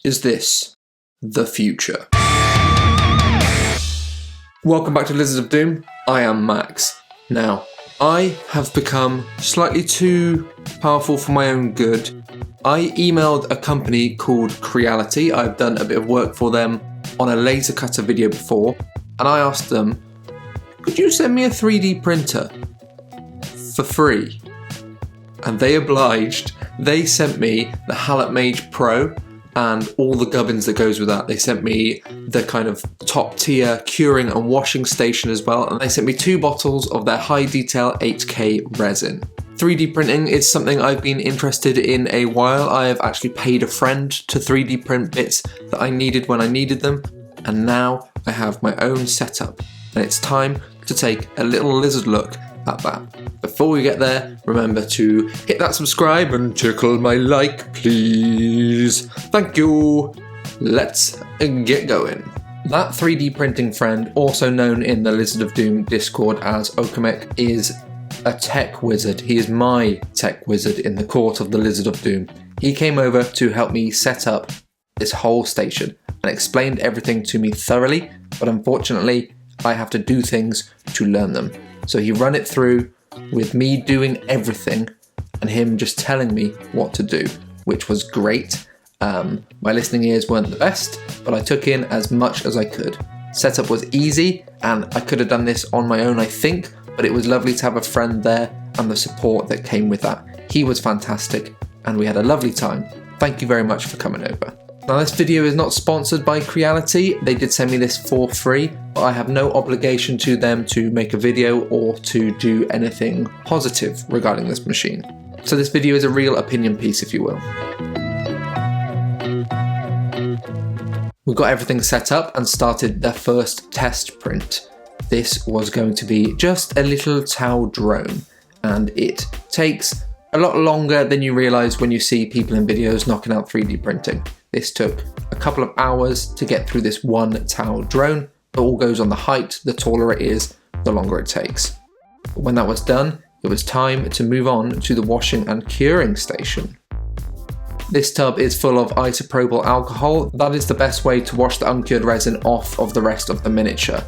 Is this the future? Welcome back to Lizard of Doom. I am Max. Now, I have become slightly too powerful for my own good. I emailed a company called Creality. I've done a bit of work for them on a laser cutter video before, and I asked them, could you send me a 3D printer for free? And they obliged. They sent me the Hallet Mage Pro and all the gubbins that goes with that. They sent me the kind of top tier curing and washing station as well, and they sent me 2 bottles of their high detail 8K resin. 3D printing is something I've been interested in a while. I have actually paid a friend to 3D print bits that I needed when I needed them, and now I have my own setup, and it's time to take a little lizard look at that. Before we get there, remember to hit that subscribe and tickle my like, please. Thank you. Let's get going. That 3D printing friend, also known in the Lizard of Doom Discord as Okamek, is a tech wizard. He is my tech wizard in the court of the Lizard of Doom. He came over to help me set up this whole station and explained everything to me thoroughly, but unfortunately I have to do things to learn them. So he ran it through with me doing everything and him just telling me what to do, which was great. My listening ears weren't the best, but I took in as much as I could. Setup was easy, and I could have done this on my own, I think, but it was lovely to have a friend there and the support that came with that. He was fantastic, and we had a lovely time. Thank you very much for coming over. Now, this video is not sponsored by Creality. They did send me this for free, but I have no obligation to them to make a video or to do anything positive regarding this machine. So this video is a real opinion piece, if you will. We got everything set up and started the first test print. This was going to be just a little Tau drone, and it takes a lot longer than you realise when you see people in videos knocking out 3D printing. This took a couple of hours to get through this one Tau drone. It all goes on the height. The taller it is, the longer it takes. But when that was done, it was time to move on to the washing and curing station. This tub is full of isopropyl alcohol. That is the best way to wash the uncured resin off of the rest of the miniature.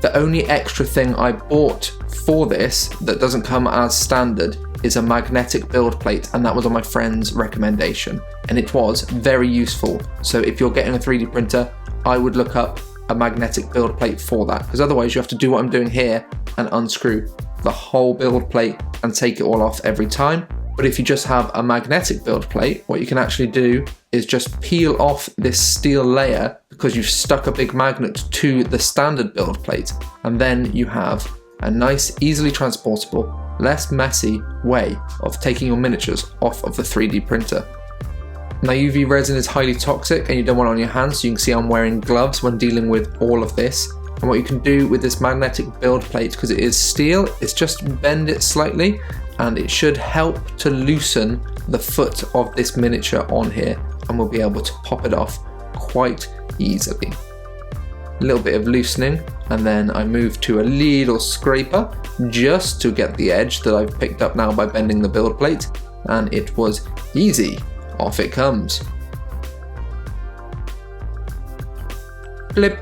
The only extra thing I bought for this that doesn't come as standard is a magnetic build plate, and that was on my friend's recommendation, and it was very useful. So if you're getting a 3D printer, I would look up a magnetic build plate for that, because otherwise you have to do what I'm doing here and unscrew the whole build plate and take it all off every time. But if you just have a magnetic build plate, what you can actually do is just peel off this steel layer because you've stuck a big magnet to the standard build plate, and then you have a nice, easily transportable, less messy way of taking your miniatures off of the 3D printer. Now, UV resin is highly toxic and you don't want it on your hands, so you can see I'm wearing gloves when dealing with all of this. And what you can do with this magnetic build plate, because it is steel, is just bend it slightly and it should help to loosen the foot of this miniature on here, and we'll be able to pop it off quite easily. A little bit of loosening, and then I move to a little scraper just to get the edge that I've picked up now by bending the build plate, and it was easy. Off it comes. Blip.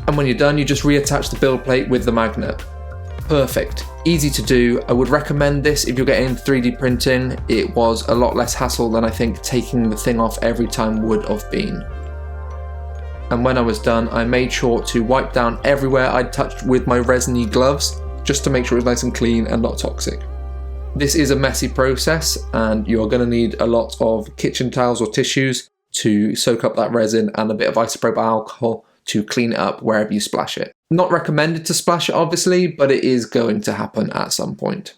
And when you're done, you just reattach the build plate with the magnet. Perfect. Easy to do. I would recommend this if you're getting into 3D printing. It was a lot less hassle than I think taking the thing off every time would have been. And when I was done, I made sure to wipe down everywhere I'd touched with my resiny gloves, just to make sure it was nice and clean and not toxic. This is a messy process, and you're going to need a lot of kitchen towels or tissues to soak up that resin and a bit of isopropyl alcohol to clean it up wherever you splash it. Not recommended to splash it, obviously, but it is going to happen at some point.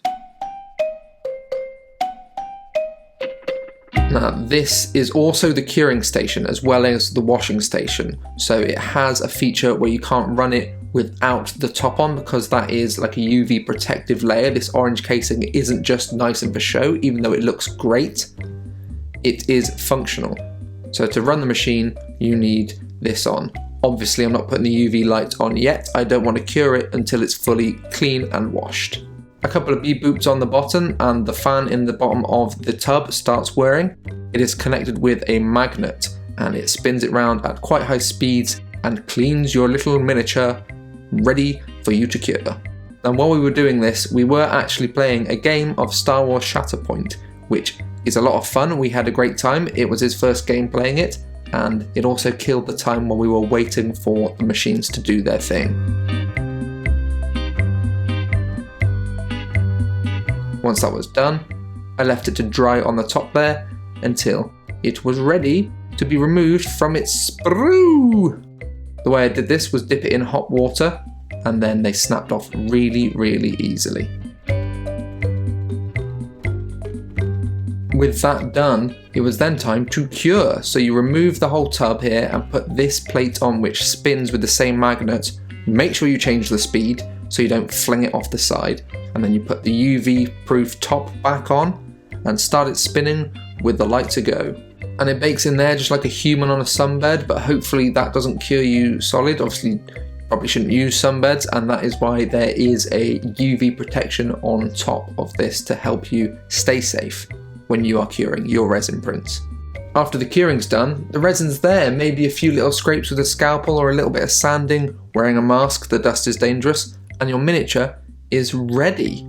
Now, this is also the curing station as well as the washing station. So it has a feature where you can't run it without the top on, because that is like a UV protective layer. This orange casing isn't just nice and for show, even though it looks great. It is functional. So to run the machine, you need this on. Obviously, I'm not putting the UV light on yet. I don't want to cure it until it's fully clean and washed. A couple of beep boops on the bottom, and the fan in the bottom of the tub starts whirring. it is connected with a magnet and it spins it round at quite high speeds and cleans your little miniature ready for you to cure. And while we were doing this, we were actually playing a game of Star Wars Shatterpoint, which is a lot of fun. We had a great time. It was his first game playing it, and it also killed the time while we were waiting for the machines to do their thing. Once that was done, I left it to dry on the top there until it was ready to be removed from its sprue. The way I did this was dip it in hot water and then they snapped off really, really easily. With that done, it was then time to cure. So you remove the whole tub here and put this plate on which spins with the same magnet. Make sure you change the speed so you don't fling it off the side. And then you put the UV proof top back on and start it spinning with the light to go. And it bakes in there just like a human on a sunbed, but hopefully that doesn't cure you solid. Obviously, you probably shouldn't use sunbeds, and that is why there is a UV protection on top of this to help you stay safe when you are curing your resin prints. After the curing's done, the resin's there, maybe a few little scrapes with a scalpel or a little bit of sanding, wearing a mask, the dust is dangerous, and your miniature is ready.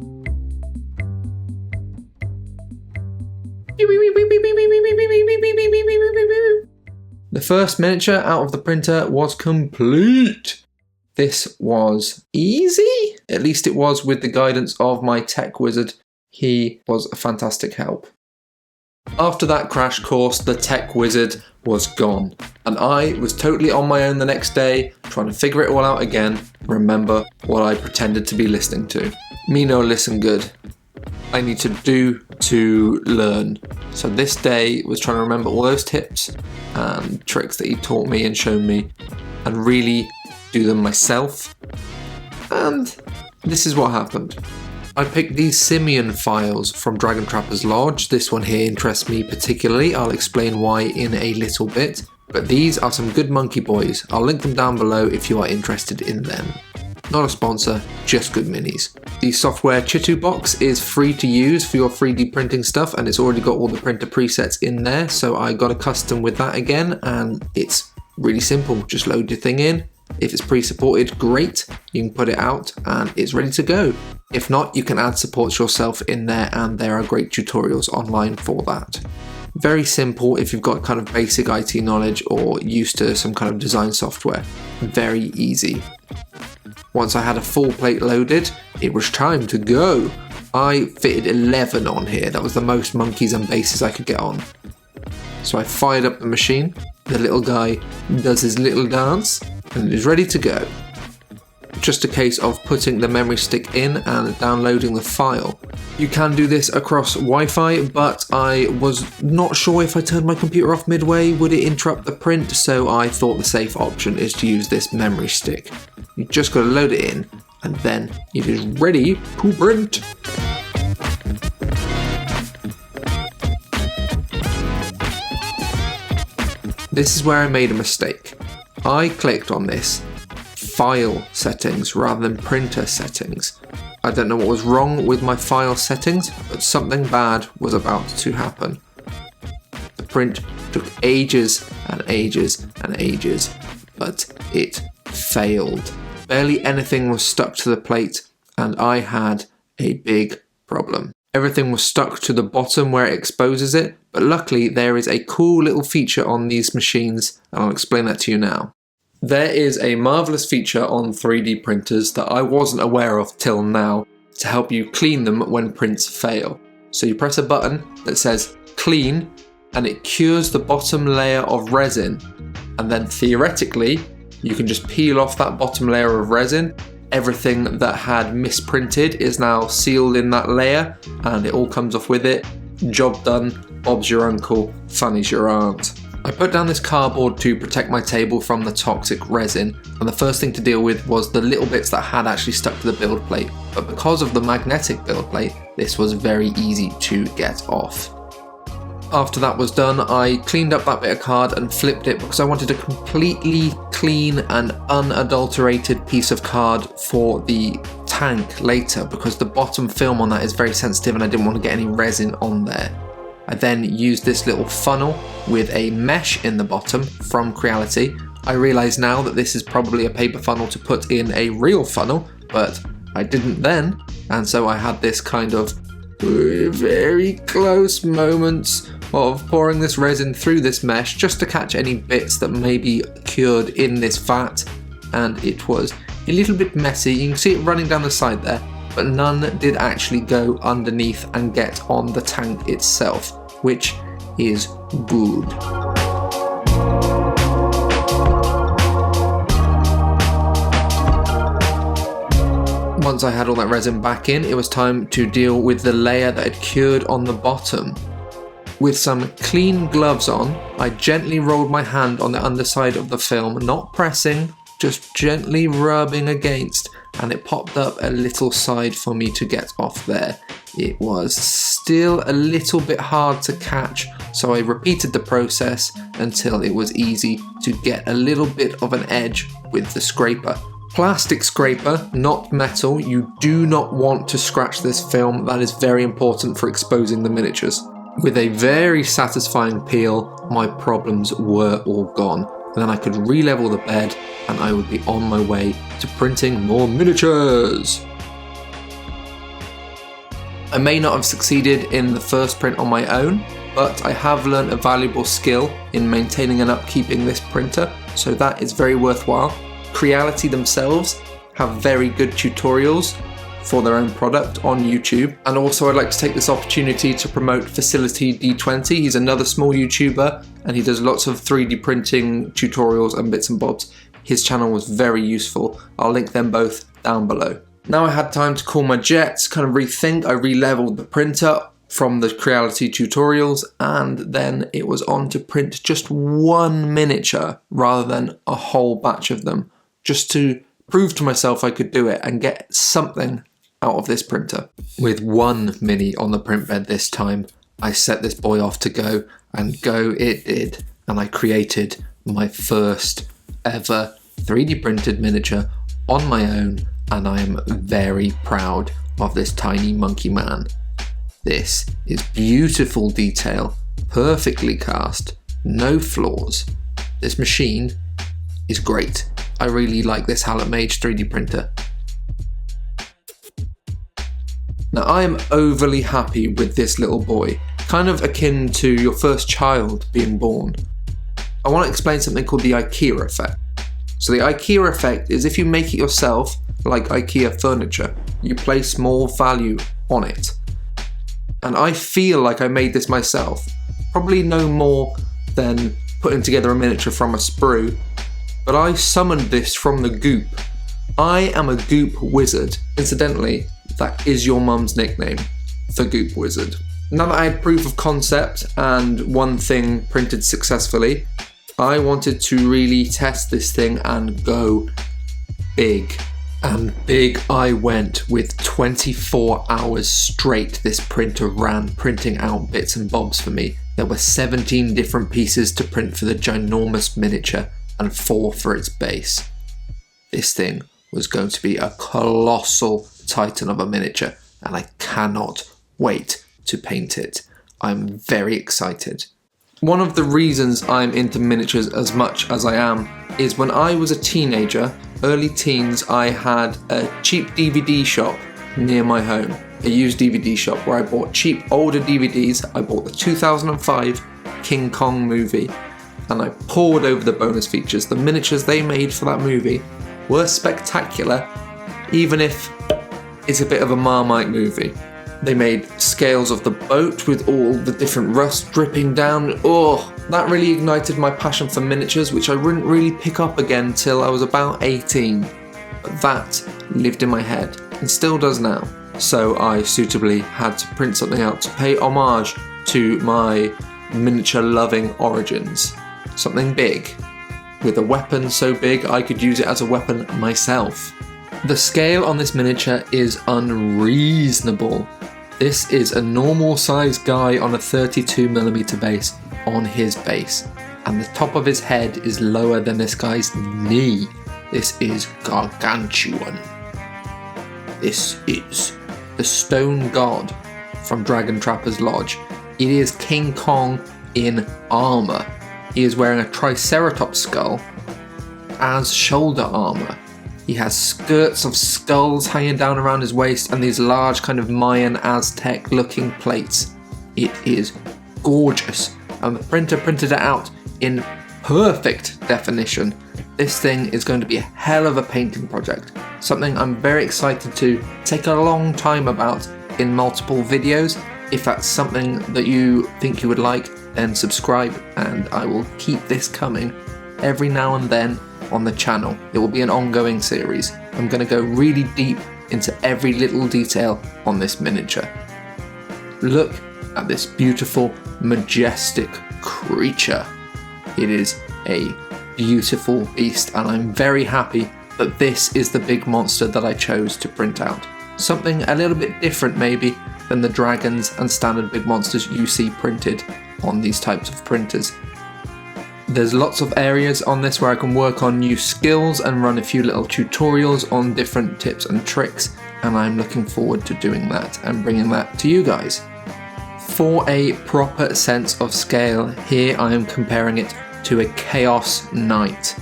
The first miniature out of the printer was complete. This was easy. At least it was with the guidance of my tech wizard. He was a fantastic help. After that crash course, the tech wizard was gone. And I was totally on my own the next day, trying to figure it all out again. Remember what I pretended to be listening to. Me no listen good. I need to do to learn. So this day was trying to remember all those tips and tricks that he taught me and shown me and really do them myself. And this is what happened. I picked these simian files from Dragon Trapper's Lodge. This one here interests me particularly. I'll explain why in a little bit. But these are some good monkey boys. I'll link them down below if you are interested in them. Not a sponsor, just good minis. The software Chitu Box is free to use for your 3D printing stuff, and it's already got all the printer presets in there, so I got a custom with that again, and it's really simple. Just load your thing in. If it's pre-supported, great. You can put it out and it's ready to go. If not, you can add supports yourself in there, and there are great tutorials online for that. Very simple if you've got kind of basic IT knowledge or used to some kind of design software. Very easy. Once I had a full plate loaded, it was time to go. I fitted 11 on here. That was the most monkeys and bases I could get on. So I fired up the machine. The little guy does his little dance and it is ready to go. Just a case of putting the memory stick in and downloading the file. You can do this across Wi-Fi, but I was not sure if I turned my computer off midway, would it interrupt the print, so I thought the safe option is to use this memory stick. You just got to load it in, and then it is ready to print. This is where I made a mistake. I clicked on this file settings rather than printer settings. I don't know what was wrong with my file settings, but something bad was about to happen. The print took ages and ages and ages, but it failed. Barely anything was stuck to the plate, and I had a big problem. Everything was stuck to the bottom where it exposes it, but luckily there is a cool little feature on these machines, and I'll explain that to you now. There is a marvellous feature on 3D printers that I wasn't aware of till now to help you clean them when prints fail. So you press a button that says clean and it cures the bottom layer of resin, and then theoretically you can just peel off that bottom layer of resin. Everything that had misprinted is now sealed in that layer and it all comes off with it. Job done, Bob's your uncle, funny's your aunt. I put down this cardboard to protect my table from the toxic resin, and the first thing to deal with was the little bits that had actually stuck to the build plate, but because of the magnetic build plate, this was very easy to get off. After that was done, I cleaned up that bit of card and flipped it because I wanted a completely clean and unadulterated piece of card for the tank later, because the bottom film on that is very sensitive and I didn't want to get any resin on there. I then used this little funnel with a mesh in the bottom from Creality. I realise now that this is probably a paper funnel to put in a real funnel, but I didn't then, and so I had this kind of very close moments of pouring this resin through this mesh just to catch any bits that may be cured in this vat, and it was a little bit messy. You can see it running down the side there, but none did actually go underneath and get on the tank itself, which is good. Once I had all that resin back in, it was time to deal with the layer that had cured on the bottom. With some clean gloves on, I gently rolled my hand on the underside of the film, not pressing, just gently rubbing against, and it popped up a little side for me to get off there. It was still a little bit hard to catch, so I repeated the process until it was easy to get a little bit of an edge with the scraper. Plastic scraper, not metal. You do not want to scratch this film. That is very important for exposing the miniatures. With a very satisfying peel, my problems were all gone. And then I could re-level the bed and I would be on my way to printing more miniatures. I may not have succeeded in the first print on my own, but I have learned a valuable skill in maintaining and upkeeping this printer, so that is very worthwhile. Creality themselves have very good tutorials for their own product on YouTube, and also I'd like to take this opportunity to promote Facility D20. He's another small YouTuber and he does lots of 3D printing tutorials and bits and bobs. His channel was very useful. I'll link them both down below. Now I had time to cool my jets, kind of rethink. I re-leveled the printer from the Creality tutorials, and then it was on to print just one miniature rather than a whole batch of them, just to prove to myself I could do it and get something out of this printer. With one mini on the print bed this time, I set this boy off to go, and go it did, and I created my first ever 3D printed miniature on my own, and I am very proud of this tiny monkey man. This is beautiful detail, perfectly cast, no flaws. This machine is great. I really like this Hallett Mage 3D printer. Now I am overly happy with this little boy, kind of akin to your first child being born. I want to explain something called the IKEA effect. So the IKEA effect is if you make it yourself, like IKEA furniture, you place more value on it. And I feel like I made this myself, probably no more than putting together a miniature from a sprue, but I summoned this from the goop. I am a goop wizard. Incidentally, that is your mum's nickname, the Goop Wizard. Now that I had proof of concept and one thing printed successfully, I wanted to really test this thing and go big. And big I went. With 24 hours straight this printer ran, printing out bits and bobs for me. There were 17 different pieces to print for the ginormous miniature and 4 for its base. This thing was going to be a colossal titan of a miniature, and I cannot wait to paint it. I'm very excited. One of the reasons I'm into miniatures as much as I am is when I was a teenager, early teens, I had a cheap DVD shop near my home. A used DVD shop where I bought cheap older DVDs. I bought the 2005 King Kong movie and I pored over the bonus features. The miniatures they made for that movie were spectacular, even if it's a bit of a Marmite movie. They made scales of the boat with all the different rust dripping down. Oh, that really ignited my passion for miniatures, which I wouldn't really pick up again till I was about 18. But that lived in my head and still does now. So I suitably had to print something out to pay homage to my miniature loving origins. Something big, with a weapon so big I could use it as a weapon myself. The scale on this miniature is unreasonable. This is a normal sized guy on a 32mm base on his base, and the top of his head is lower than this guy's knee. This is gargantuan. This is the stone god from Dragon Trapper's Lodge. It is King Kong in armour. He is wearing a Triceratops skull as shoulder armour. He has skirts of skulls hanging down around his waist and these large kind of Mayan Aztec looking plates. It is gorgeous, and the printer printed it out in perfect definition. This thing is going to be a hell of a painting project, something I'm very excited to take a long time about in multiple videos. If that's something that you think you would like, then subscribe and I will keep this coming every now and then on the channel. It will be an ongoing series. I'm going to go really deep into every little detail on this miniature. Look at this beautiful, majestic creature. It is a beautiful beast, and I'm very happy that this is the big monster that I chose to print out. Something a little bit different maybe than the dragons and standard big monsters you see printed on these types of printers. There's lots of areas on this where I can work on new skills and run a few little tutorials on different tips and tricks, and I'm looking forward to doing that and bringing that to you guys. For a proper sense of scale, here I am comparing it to a Chaos Knight.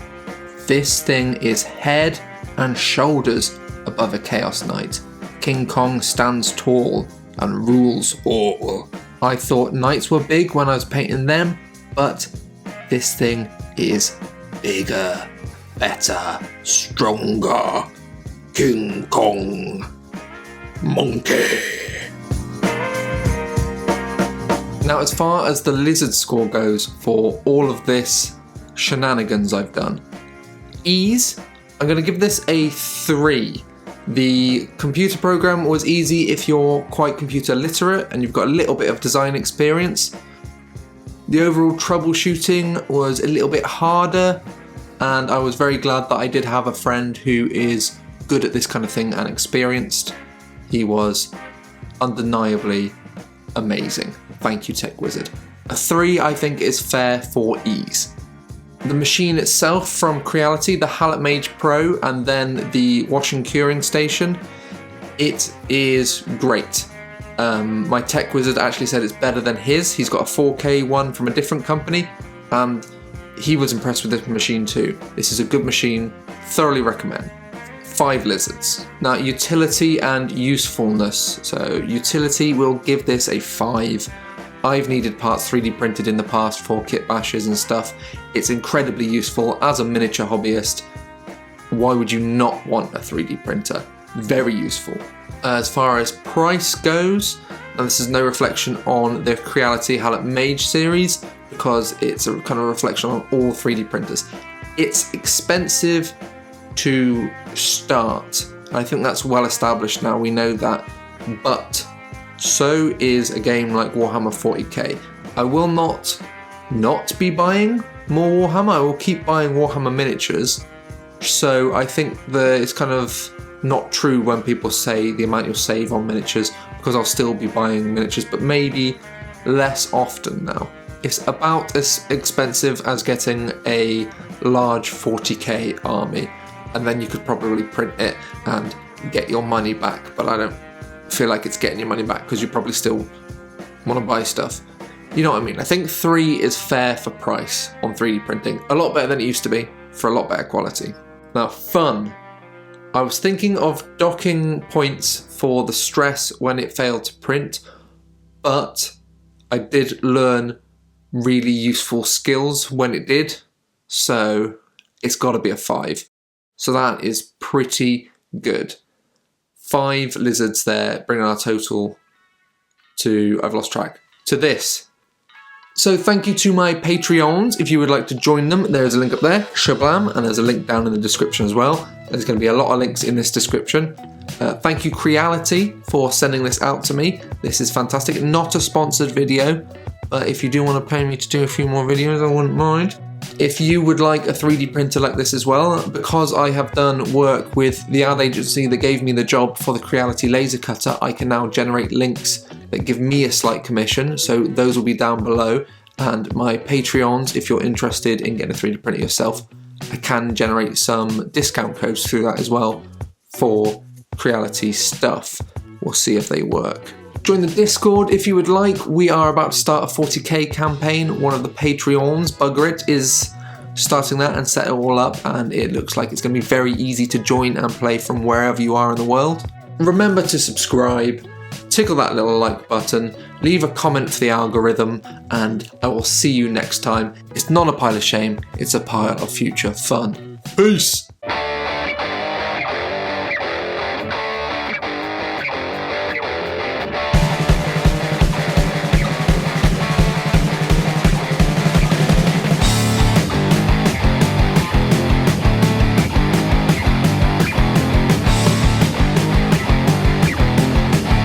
This thing is head and shoulders above a Chaos Knight. King Kong stands tall and rules all. I thought knights were big when I was painting them, but this thing is bigger, better, stronger. King Kong. Monkey. Now, as far as the lizard score goes for all of this shenanigans I've done, ease, I'm going to give this a 3. The computer program was easy if you're quite computer literate and you've got a little bit of design experience. The overall troubleshooting was a little bit harder, and I was very glad that I did have a friend who is good at this kind of thing and experienced. He was undeniably amazing. Thank you, Tech Wizard. A 3, I think, is fair for ease. The machine itself from Creality, the Hallet Mage Pro, and then the wash and curing station, it is great. My Tech Wizard actually said it's better than his. He's got a 4K one from a different company, and he was impressed with this machine too. This is a good machine, thoroughly recommend. 5 lizards. Now, utility and usefulness. So utility will give this a 5. I've needed parts 3D printed in the past for kit bashes and stuff. It's incredibly useful as a miniature hobbyist. Why would you not want a 3D printer? Very useful. As far as price goes, and this is no reflection on the Creality Hallet Mage series, because it's a kind of reflection on all 3D printers. It's expensive to start. I think that's well established now, we know that, but so is a game like Warhammer 40k. I will not be buying more Warhammer, I will keep buying Warhammer miniatures, so I think that it's kind of not true when people say the amount you'll save on miniatures, because I'll still be buying miniatures, but maybe less often now. It's about as expensive as getting a large 40k army, and then you could probably print it and get your money back, but I don't feel like it's getting your money back because you probably still want to buy stuff. You know what I mean? I think 3 is fair for price on 3D printing. A lot better than it used to be, for a lot better quality. Now, fun. I was thinking of docking points for the stress when it failed to print, but I did learn really useful skills when it did, so it's got to be a 5. So that is pretty good. 5 lizards there, bringing our total to, I've lost track, to this. So thank you to my Patreons. If you would like to join them, there's a link up there, shablam, and there's a link down in the description as well. There's going to be a lot of links in this description. Thank you Creality for sending this out to me. This is fantastic. Not a sponsored video, but if you do want to pay me to do a few more videos, I wouldn't mind. If you would like a 3D printer like this as well, because I have done work with the ad agency that gave me the job for the Creality laser cutter, I can now generate links that give me a slight commission, so those will be down below. And my Patreons, if you're interested in getting a 3D printer yourself, I can generate some discount codes through that as well for Creality stuff. We'll see if they work. Join the Discord if you would like. We are about to start a 40k campaign. One of the Patreons, Buggerit, is starting that and set it all up, and it looks like it's going to be very easy to join and play from wherever you are in the world. Remember to subscribe, tickle that little like button, leave a comment for the algorithm, and I will see you next time. It's not a pile of shame, it's a pile of future fun. Peace!